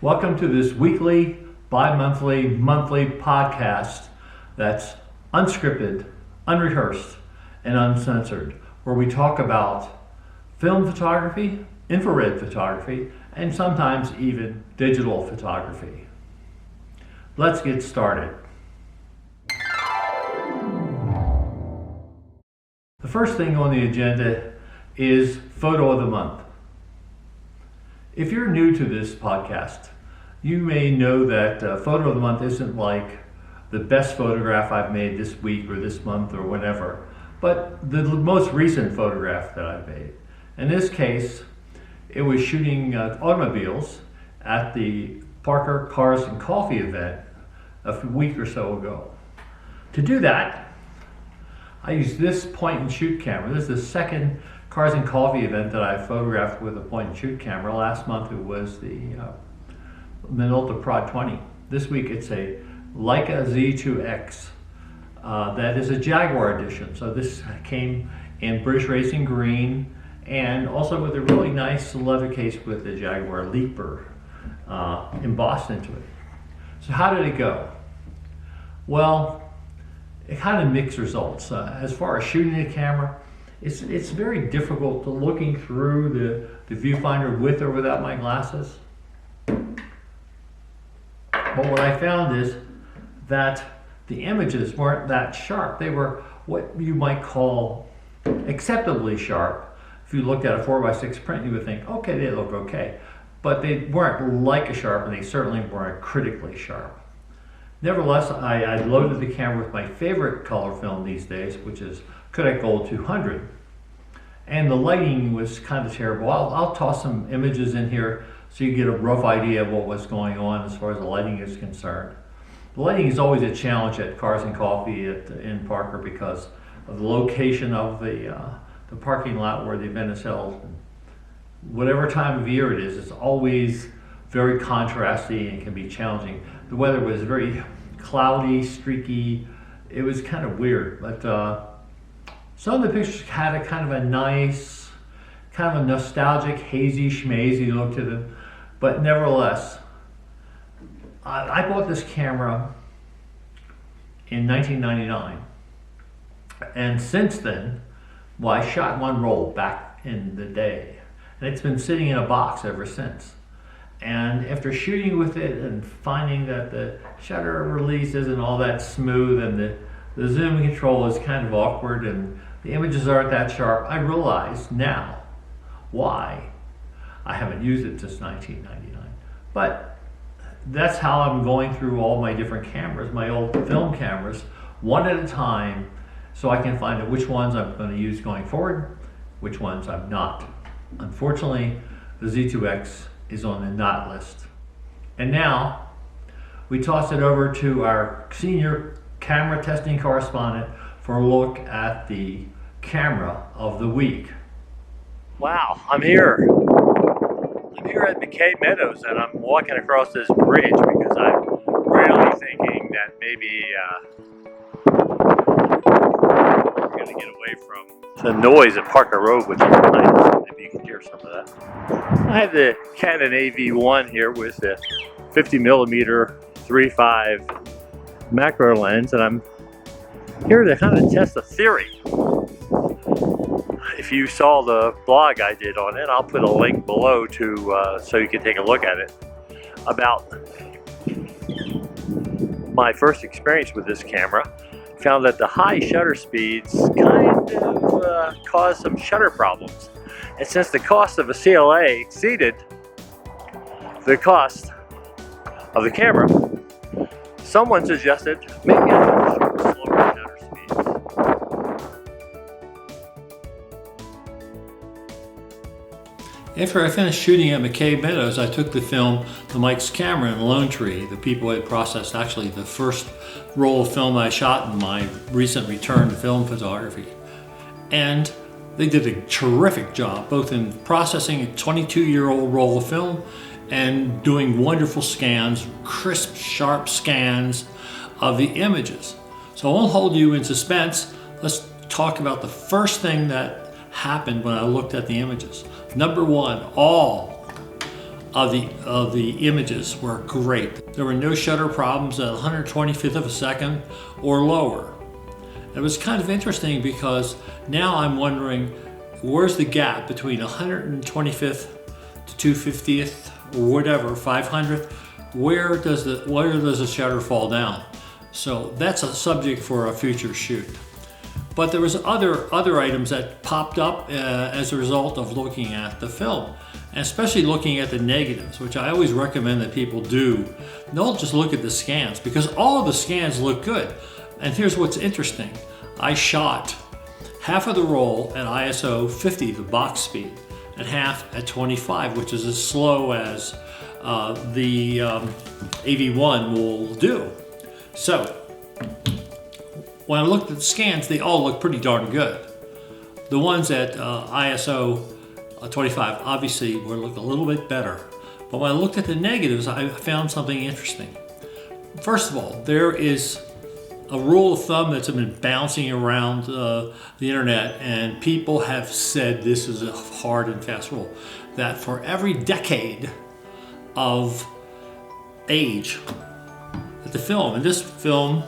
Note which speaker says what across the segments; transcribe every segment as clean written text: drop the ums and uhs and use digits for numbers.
Speaker 1: Welcome to this weekly, bi-monthly, monthly podcast that's unscripted, unrehearsed, and uncensored, where we talk about film photography, infrared photography, and sometimes even digital photography. Let's get started. The first thing on the agenda is Photo of the Month. If you're new to this podcast, you may know that Photo of the Month isn't like the best photograph I've made this week or this month or whatever, but the most recent photograph that I've made. In this case, it was shooting automobiles at the Parker Cars and Coffee event a week or so ago. To do that, I used this point and shoot camera. This is the second Cars and Coffee event that I photographed with a point and shoot camera. Last month it was the Minolta Prod 20. This week it's a Leica Z2X. That is a Jaguar edition. So this came in British Racing Green and also with a really nice leather case with the Jaguar Leaper embossed into it. So how did it go? Well, it kind of mixed results. As far as shooting the camera, it's very difficult looking through the viewfinder with or without my glasses. But what I found is that the images weren't that sharp. They were what you might call acceptably sharp. If you looked at a 4x6 print, you would think, okay, they look okay. But they weren't Leica sharp, and they certainly weren't critically sharp. Nevertheless, I loaded the camera with my favorite color film these days, which is Kodak Gold 200. And the lighting was kind of terrible. I'll toss some images in here so you get a rough idea of what was going on as far as the lighting is concerned. The lighting is always a challenge at Cars and Coffee in Parker because of the location of the parking lot where the event is held. Whatever time of year it is, it's always very contrasty and can be challenging. The weather was very cloudy, streaky. It was kind of weird, but some of the pictures had a kind of a nice, kind of a nostalgic, hazy, schmazy look to them. But nevertheless, I bought this camera in 1999. And since then, well, I shot one roll back in the day. And it's been sitting in a box ever since. And after shooting with it and finding that the shutter release isn't all that smooth and the zoom control is kind of awkward and the images aren't that sharp, I realize now why I haven't used it since 1999. But that's how I'm going through all my different cameras, my old film cameras, one at a time, so I can find out which ones I'm going to use going forward, which ones I'm not. Unfortunately, the Z2X is on the not list. And now we toss it over to our senior camera testing correspondent for a look at the camera of the week. Wow, I'm here at McKay Meadows and I'm walking across this bridge because I'm really thinking that maybe we're going to get away from the noise at Parker Road, which is nice. Maybe you can hear some of that. I have the Canon AV-1 here with the 50mm 3.5 macro lens, and I'm here to kind of test a theory. If you saw the blog I did on it, I'll put a link below to so you can take a look at it, about my first experience with this camera. Found that the high shutter speeds kind of cause some shutter problems. And since the cost of a CLA exceeded the cost of the camera, someone suggested maybe I should shoot slower shutter speeds. After I finished shooting at McKay Meadows, I took the film to Mike's Camera in Lone Tree. The people had processed actually the first roll of film I shot in my recent return to film photography. And they did a terrific job, both in processing a 22-year-old roll of film and doing wonderful scans, crisp, sharp scans of the images. So I won't hold you in suspense. Let's talk about the first thing that happened when I looked at the images. Number one, all of the images were great. There were no shutter problems at 125th of a second or lower. It was kind of interesting because now I'm wondering, where's the gap between 125th to 250th or whatever, 500th? Where does the shutter fall down? So that's a subject for a future shoot. But there was other items that popped up as a result of looking at the film, and especially looking at the negatives, which I always recommend that people do. Don't just look at the scans, because all of the scans look good. And here's what's interesting. I shot half of the roll at ISO 50, the box speed, and half at 25, which is as slow as the AV-1 will do. So when I looked at the scans, they all look pretty darn good. The ones at ISO 25 obviously will look a little bit better. But when I looked at the negatives, I found something interesting. First of all, there is a rule of thumb that's been bouncing around the internet, and people have said this is a hard and fast rule, that for every decade of age that the film, and this film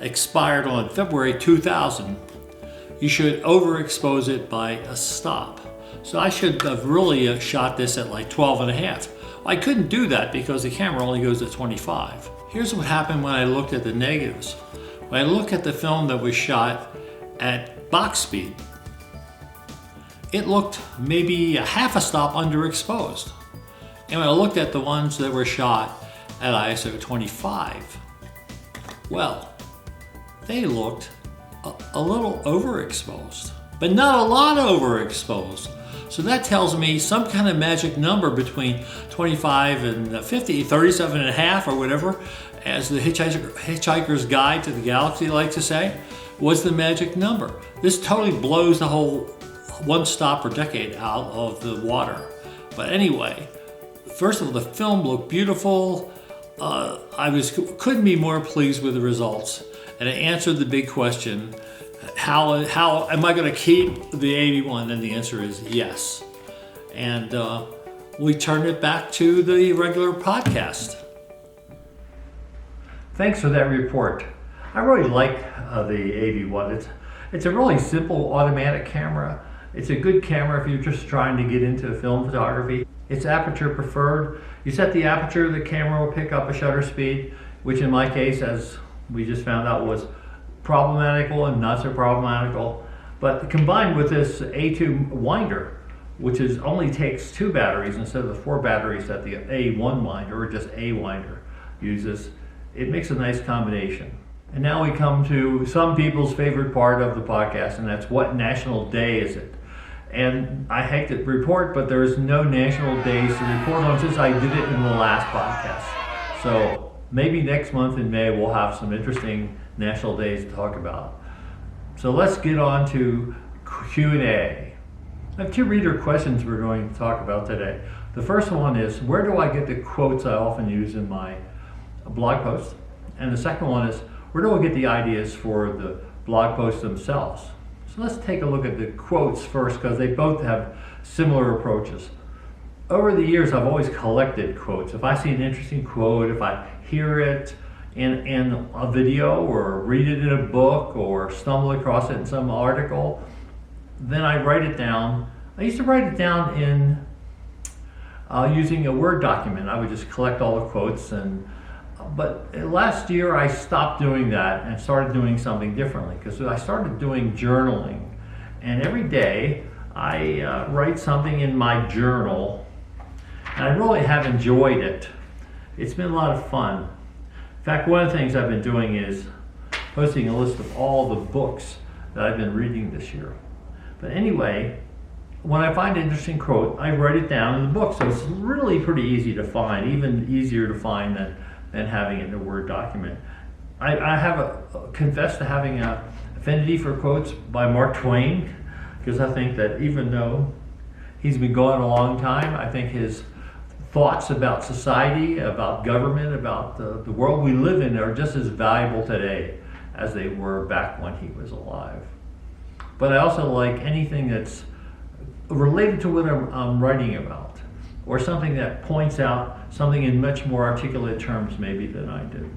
Speaker 1: expired on February 2000, you should overexpose it by a stop. So I should have really shot this at like 12 and a half. I couldn't do that because the camera only goes to 25. Here's what happened when I looked at the negatives. When I look at the film that was shot at box speed, it looked maybe a half a stop underexposed. And when I looked at the ones that were shot at ISO 25, well, they looked a little overexposed, but not a lot overexposed. So that tells me some kind of magic number between 25 and 50, 37 and a half or whatever, as the Hitchhiker's Guide to the Galaxy likes to say, was the magic number. This totally blows the whole one stop per decade out of the water. But anyway, first of all, the film looked beautiful. I couldn't be more pleased with the results. And it answered the big question, how am I going to keep the AV-1? And the answer is yes. And we turn it back to the regular podcast. Thanks for that report. I really like the AV-1. It's a really simple automatic camera. It's a good camera if you're just trying to get into film photography. It's aperture preferred. You set the aperture, the camera will pick up a shutter speed, which in my case, as we just found out, was problematical and not so problematical. But combined with this A2 winder, which only takes 2 batteries instead of the 4 batteries that the A1 winder, or just A winder, uses, it makes a nice combination. And now we come to some people's favorite part of the podcast, and that's what national day is it? And I hate to report, but there's no national days to report on since I did it in the last podcast. So maybe next month in May we'll have some interesting national days to talk about. So let's get on to Q&A. I have 2 reader questions we're going to talk about today. The first one is, where do I get the quotes I often use in my blog posts? And the second one is, where do I get the ideas for the blog posts themselves? So let's take a look at the quotes first, because they both have similar approaches. Over the years, I've always collected quotes. If I see an interesting quote, if I hear it in a video or read it in a book or stumble across it in some article, then I write it down. I used to write it down in using a Word document. I would just collect all the quotes, but last year I stopped doing that and started doing something differently, because I started doing journaling. And every day I write something in my journal, and I really have enjoyed it. It's been a lot of fun. In fact, one of the things I've been doing is posting a list of all the books that I've been reading this year. But anyway, when I find an interesting quote, I write it down in the book. So it's really pretty easy to find, even easier to find than having it in a Word document. I have confessed to having an affinity for quotes by Mark Twain, because I think that even though he's been gone a long time, I think his thoughts about society, about government, about the world we live in are just as valuable today as they were back when he was alive. But I also like anything that's related to what I'm writing about, or something that points out something in much more articulate terms maybe than I do.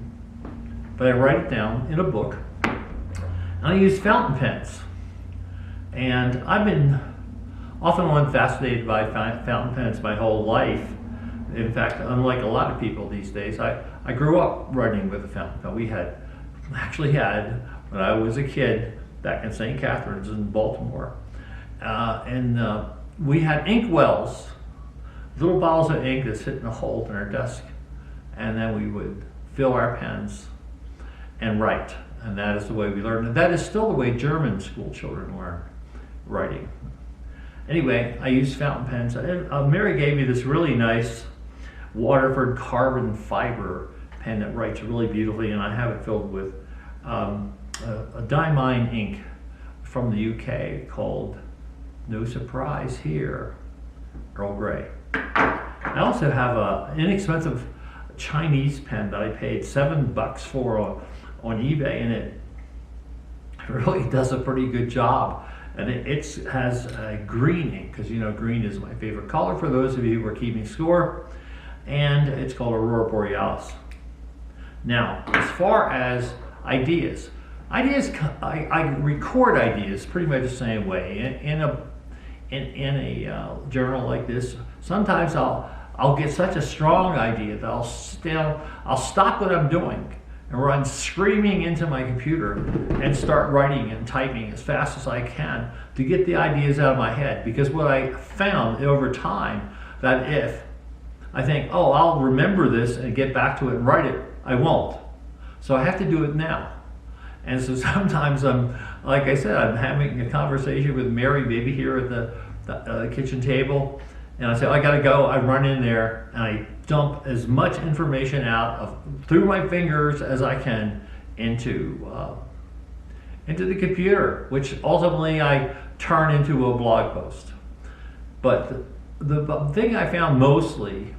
Speaker 1: But I write it down in a book, and I use fountain pens. And I've been off and on fascinated by fountain pens my whole life. In fact, unlike a lot of people these days, I grew up writing with a fountain pen. We actually had, when I was a kid, back in St. Catharines in Baltimore, we had ink wells, little bottles of ink that sit in a hole in our desk, and then we would fill our pens and write. And that is the way we learned. And that is still the way German school children learn writing. Anyway, I use fountain pens. And Mary gave me this really nice Waterford carbon fiber pen that writes really beautifully, and I have it filled with a diamine ink from the UK called, no surprise here, Earl Grey. I also have an inexpensive Chinese pen that I paid $7 for on eBay, and it really does a pretty good job. And it has a green ink, because you know green is my favorite color for those of you who are keeping score, and it's called Aurora Borealis. Now, as far as ideas, I record ideas pretty much the same way. In a journal like this, sometimes I'll get such a strong idea that I'll stop what I'm doing and run screaming into my computer and start writing and typing as fast as I can to get the ideas out of my head. Because what I found over time, that if I think, oh, I'll remember this and get back to it and write it, I won't. So I have to do it now. And so sometimes like I said, I'm having a conversation with Mary, maybe here at the kitchen table, and I say, I gotta go. I run in there and I dump as much information out through my fingers as I can into the computer, which ultimately I turn into a blog post. But the thing I found mostly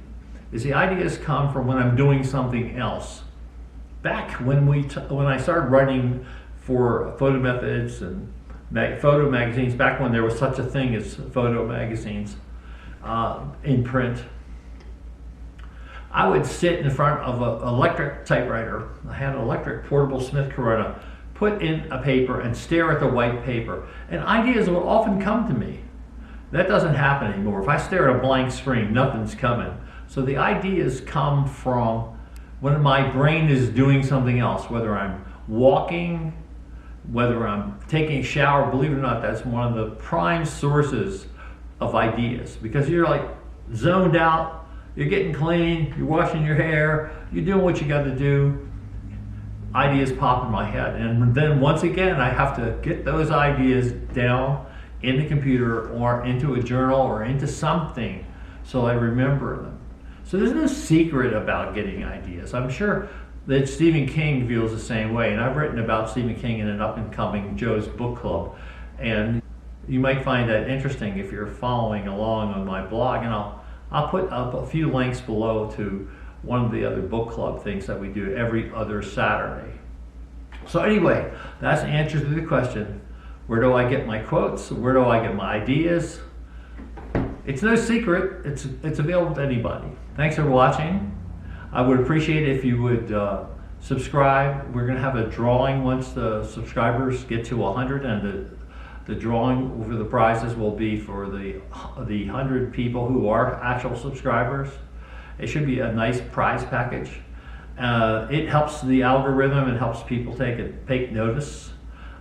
Speaker 1: is the ideas come from when I'm doing something else. Back when I started writing for Photo Methods and photo magazines, back when there was such a thing as photo magazines in print, I would sit in front of an electric typewriter. I had an electric portable Smith Corona, put in a paper and stare at the white paper, and ideas will often come to me. That doesn't happen anymore. If I stare at a blank screen, nothing's coming. So the ideas come from when my brain is doing something else, whether I'm walking, whether I'm taking a shower. Believe it or not, that's one of the prime sources of ideas, because you're like zoned out, you're getting clean, you're washing your hair, you're doing what you got to do. Ideas pop in my head, and then once again I have to get those ideas down in the computer or into a journal or into something so I remember them. So there's no secret about getting ideas. I'm sure that Stephen King feels the same way, and I've written about Stephen King in an up-and-coming Joe's Book Club, and you might find that interesting if you're following along on my blog, and I'll put up a few links below to one of the other book club things that we do every other Saturday. So anyway, that's the answer to the question. Where do I get my quotes? Where do I get my ideas? It's no secret. It's available to anybody. Thanks for watching. I would appreciate it if you would subscribe. We're going to have a drawing once the subscribers get to 100, and the drawing over the prizes will be for the 100 people who are actual subscribers. It should be a nice prize package. It helps the algorithm. It helps people take notice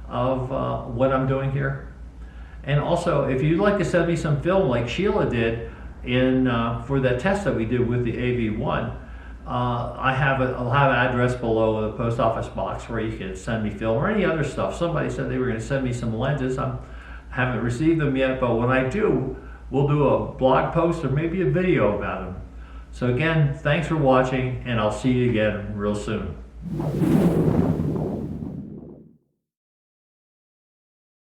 Speaker 1: of what I'm doing here. And also, if you'd like to send me some film like Sheila did for that test that we did with the AV-1, I'll have an address below the post office box where you can send me film or any other stuff. Somebody said they were going to send me some lenses. I haven't received them yet, but when I do, we'll do a blog post or maybe a video about them. So again, thanks for watching, and I'll see you again real soon.